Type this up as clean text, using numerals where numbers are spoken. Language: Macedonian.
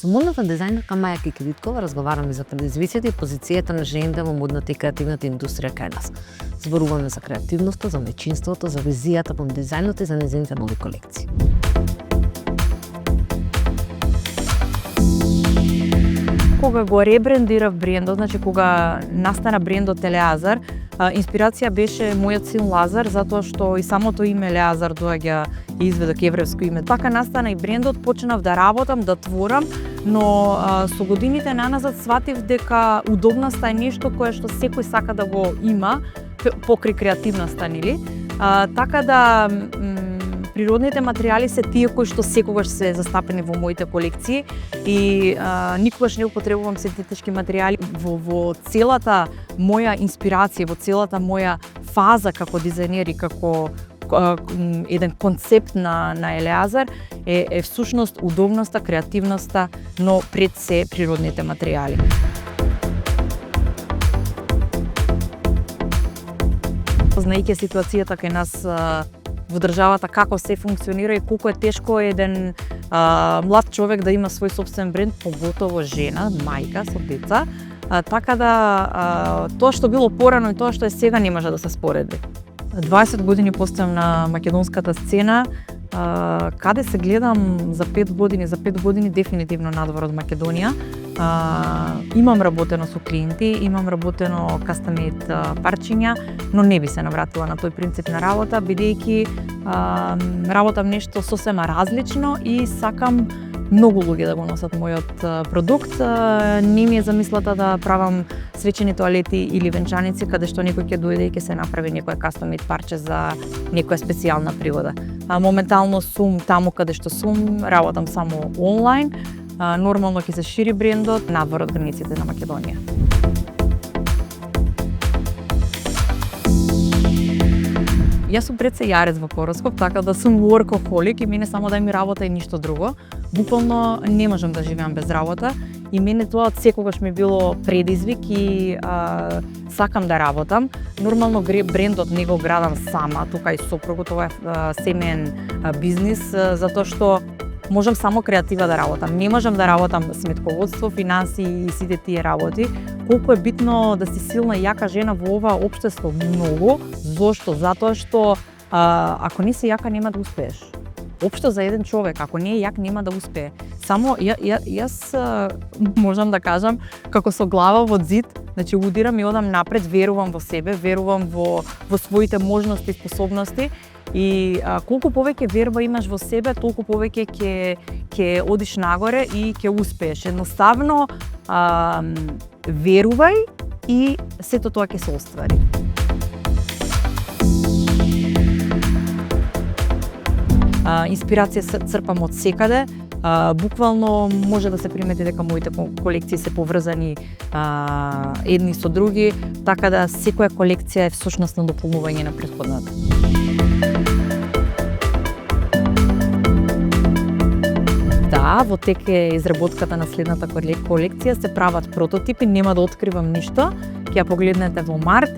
Со модната дизајнерка Маја Кикириткова разговараме за предизвиците и позицијата на жените во модната и креативната индустрија кај нас. Зборуваме за креативноста, за мечинството, за визијата по дизајнот и за нејзините нови колекции. Кога го ребрендирав брендот, значи кога настана брендот Елеазар, инспирација беше мојот син Лазар, затоа што и самото име Елеазар доаѓа и изведок евревско име. Така настана и брендот, почнав да работам, да творам, но со годините наназад сватив дека удобноста е нешто кое што секој сака да го има покрај креативноста, нели? Така да природните материјали се тие кои што секогаш се застапени во моите колекции и никогаш не употребувам синтетички материјали во целата моја инспирација, во целата моја фаза како дизајнер и како еден концепт на Елеазар е всушност удобноста, креативноста, но пред се природните материјали. Знаејќи ситуацијата кај нас во државата, како се функционира и колку е тешко еден млад човек да има свој собствен бренд, поготово жена, мајка со деца, така да тоа што било порано и тоа што е сега не може да се спореди. 20 години постојам на македонската сцена, каде се гледам за 5 години дефинитивно надвор од Македонија. Имам работено со клиенти, имам работено кастомейд парчиња, но не би се навратила на тој принцип на работа, бидејќи работам нешто сосема различно и сакам многу луѓе да го носат мојот продукт. Не ми е замислата да правам свечени тоалети или венчаници каде што некој ќе дојде и ќе се направи некоја кастомейд парче за некоја специјална пригода. Моментално сум таму каде што сум, работам само онлайн. Нормално ќе се шири брендот надвор од границите на Македонија. Јас сум пред се јарец во хороскоп, така да сум workaholic и мене само да ми работа и ништо друго. Буквално не можам да живеам без работа и мене тоа од секогаш ми било предизвик и сакам да работам. Нормално брендот не го градам сама, тука и сопругот, ова е семеен бизнис, затоа што можам само креатива да работам. Не можам да работам сметководство, финанси и сите тие работи. Колку е битно да си силна и јака жена во ова општество? Многу. Зошто? Затоа што ако не си јака нема да успееш. Општо за еден човек, ако не е јак нема да успее. Само јас можам да кажам како со глава во зид, значи удирам и одам напред, верувам во себе, верувам во своите можности и способности. И колку повеќе верба имаш во себе, толку повеќе ќе одиш нагоре и ќе успееш. Едноставно верувај и сето тоа ќе се оствари. Инспирација црпам од секаде. Буквално може да се примети дека моите колекции се поврзани едни со други, така да секоја колекција е всушност на дополнување на претходната. Да, во тек е изработката на следната колекција, се прават прототипи, нема да откривам ништо, ќе ја погледнете во март.